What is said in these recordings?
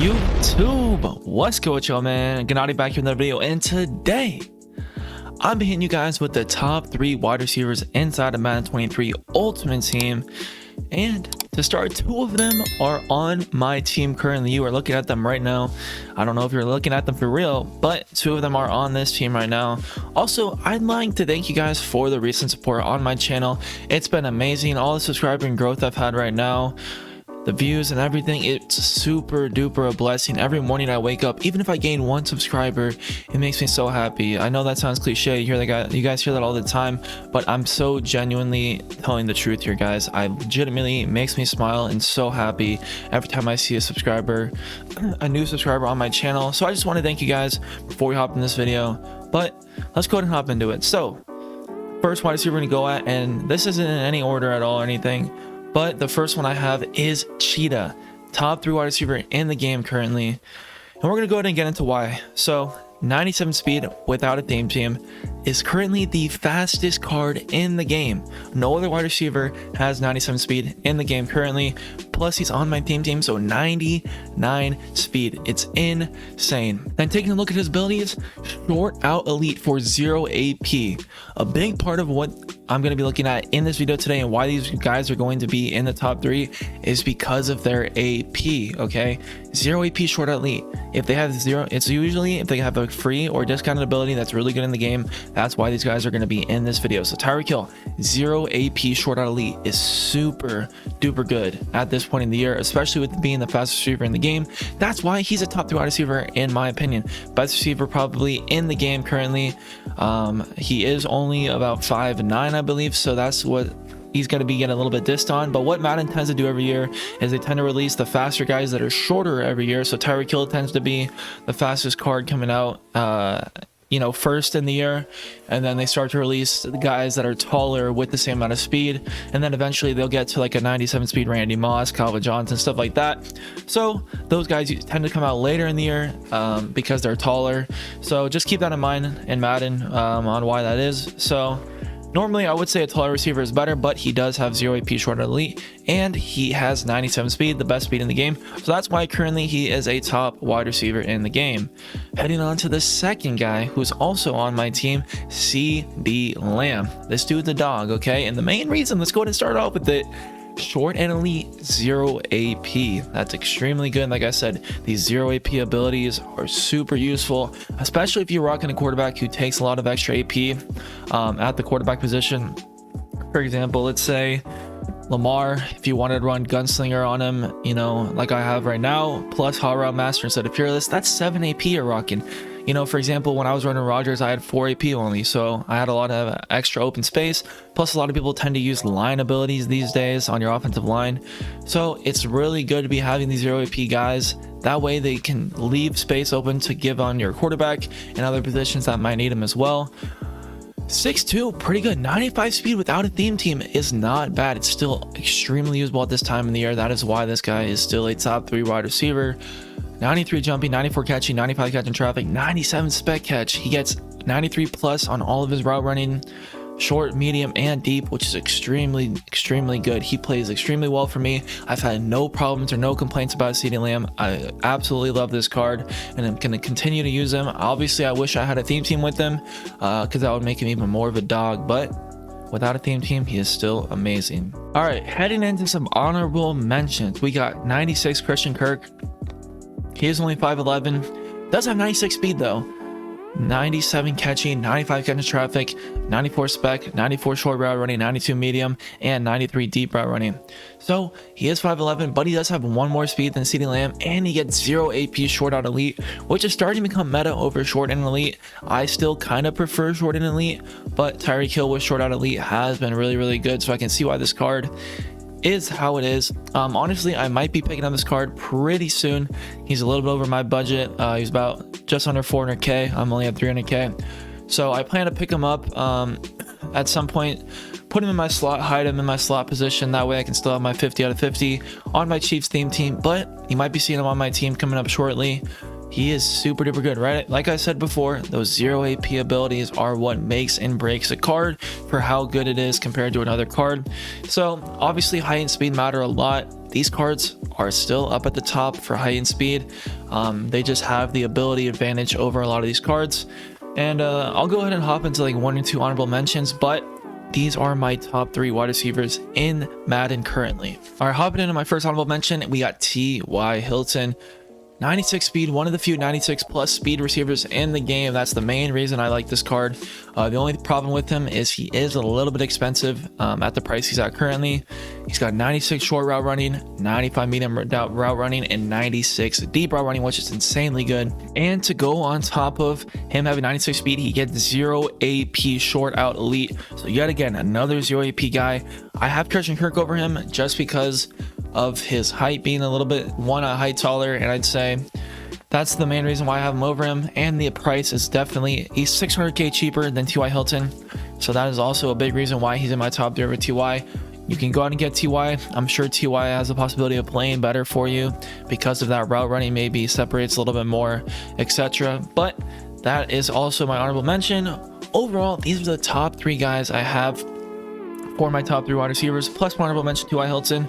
YouTube, what's good with y'all, man? Gniady back here in another video, and today I'm hitting you guys with the top 3 wide receivers inside of Madden 23 Ultimate Team. And to start, 2 of them are on my team currently. You are looking at them right now. I don't know if you're looking at them for real, but 2 of them are on this team right now. Also, I'd like to thank you guys for the recent support on my channel. It's been amazing. All the subscriber and growth I've had right now, the views and everything, it's super duper a blessing. Every morning I wake up, even if I gain 1 subscriber, it makes me so happy. I know that sounds cliche, you guys hear that all the time, but I'm so genuinely telling the truth here, guys. I legitimately makes me smile and so happy every time I see a new subscriber on my channel. So I just want to thank you guys before we hop in this video, but let's go ahead and hop into it. So first wide receiver we're gonna go at, and this isn't in any order at all or anything, but the first one I have is Cheetah, top 3 wide receiver in the game currently. And we're going to go ahead and get into why. So 97 speed without a theme team is currently the fastest card in the game. No other wide receiver has 97 speed in the game currently. Plus he's on my theme team, so 99 speed. It's insane. Then taking a look at his abilities, short out elite for 0 AP. A big part of what I'm going to be looking at in this video today and why these guys are going to be in the top 3 is because of their AP. Okay, 0 AP short out elite. If they have 0, it's usually if they have a free or discounted ability that's really good in the game. That's why these guys are going to be in this video. So Tyreek Hill, 0 AP short out elite is super duper good at this point in the year, especially with being the fastest receiver in the game. That's why he's a top 3 wide receiver in my opinion. Best receiver probably in the game currently. He is only about 5'9", I believe, so that's what he's going to be getting a little bit dissed on. But what Madden tends to do every year is they tend to release the faster guys that are shorter every year. So Tyreek Hill tends to be the fastest card coming out first in the year, and then they start to release the guys that are taller with the same amount of speed, and then eventually they'll get to like a 97 speed Randy Moss, Calvin Johnson, stuff like that. So those guys tend to come out later in the year because they're taller. So just keep that in mind in Madden on why that is. So normally I would say a taller receiver is better, but he does have 0 AP short elite, and he has 97 speed, the best speed in the game. So that's why currently he is a top wide receiver in the game. Heading on to the second guy who's also on my team, CeeDee Lamb. This dude's a dog, okay? And the main reason, let's go ahead and start off with it. Short and elite, 0 AP. That's extremely good. Like I said, these 0 AP abilities are super useful, especially if you're rocking a quarterback who takes a lot of extra AP at the quarterback position. For example, let's say Lamar, if you wanted to run Gunslinger on him, like I have right now, plus Hot Route Master instead of Fearless, that's 7 AP you're rocking. For example, when I was running Rodgers, I had 4 AP only, so I had a lot of extra open space. Plus, a lot of people tend to use line abilities these days on your offensive line. So it's really good to be having these 0 AP guys. That way they can leave space open to give on your quarterback and other positions that might need them as well. 6'2", pretty good. 95 speed without a theme team is not bad. It's still extremely usable at this time in the year. That is why this guy is still a top 3 wide receiver. 93 jumping, 94 catching, 95 catching traffic, 97 spec catch. He gets 93 plus on all of his route running, short, medium, and deep, which is extremely good. He plays extremely well for me. I've had no problems or no complaints about CeeDee Lamb. I absolutely love this card, and I'm going to continue to use him. Obviously, I wish I had a theme team with him because that would make him even more of a dog, but without a theme team, he is still amazing. All right, heading into some honorable mentions. We got 96 Christian Kirk. He is only 5'11", does have 96 speed though. 97 catching, 95 catching traffic, 94 spec, 94 short route running, 92 medium, and 93 deep route running. So he is 5'11", but he does have 1 more speed than CeeDee Lamb, and he gets 0 AP short out elite, which is starting to become meta over short and elite. I still kind of prefer short and elite, but Tyreek Hill with short out elite has been really good, so I can see why this card is how it is. Honestly, I might be picking up this card pretty soon. He's a little bit over my budget. He's about just under 400k. I'm only at 300k, so I plan to pick him up at some point, put him in my slot, hide him in my slot position. That way I can still have my 50 out of 50 on my Chiefs theme team, but you might be seeing him on my team coming up shortly. He is super duper good, right? Like I said before, those 0 AP abilities are what makes and breaks a card for how good it is compared to another card. So obviously height and speed matter a lot. these cards are still up at the top for height and speed. They just have the ability advantage over a lot of these cards. And I'll go ahead and hop into like 1 or 2 honorable mentions, but these are my top 3 wide receivers in Madden currently. All right, hopping into my first honorable mention, we got T.Y. Hilton. 96 speed, one of the few 96 plus speed receivers in the game. That's the main reason I like this card. The only problem with him is he is a little bit expensive at the price he's at currently. He's got 96 short route running, 95 medium route running, and 96 deep route running, which is insanely good. And to go on top of him having 96 speed, he gets 0 AP short out elite. So yet again, another 0 AP guy. I have Christian Kirk over him just because of his height being a little bit a height taller, and I'd say that's the main reason why I have him over him. And the price is definitely, he's 600k cheaper than T.Y. Hilton, so that is also a big reason why he's in my top 3 over T.Y. You can go out and get T.Y. I'm sure T.Y. has the possibility of playing better for you because of that route running, maybe separates a little bit more, etc. But that is also my honorable mention. Overall, these are the top 3 guys I have for my top 3 wide receivers, plus my honorable mention T.Y. Hilton.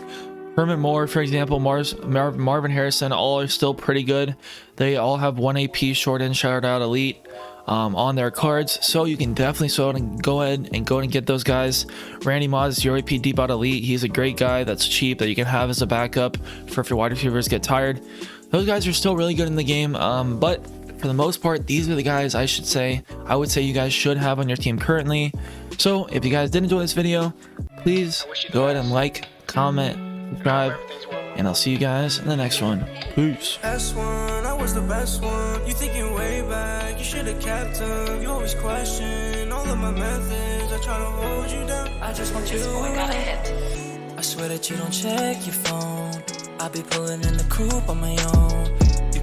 Herman Moore, for example, Marvin Harrison, all are still pretty good. They all have 1 AP short and shout out elite on their cards, so you can definitely go ahead and get those guys. Randy Moss, 0 AP deep out elite. He's a great guy that's cheap that you can have as a backup for if your wide receivers get tired. Those guys are still really good in the game, but for the most part, these are the guys I would say you guys should have on your team currently. So if you guys did enjoy this video, please go ahead and like, comment, subscribe, and I'll see you guys in the next one. Peace. I was the best one. You thinking way back, you should have kept them. You always question all of my methods. I try to hold you down. I just want you around. I swear that you don't check your phone. I be pulling in the coupe on my own.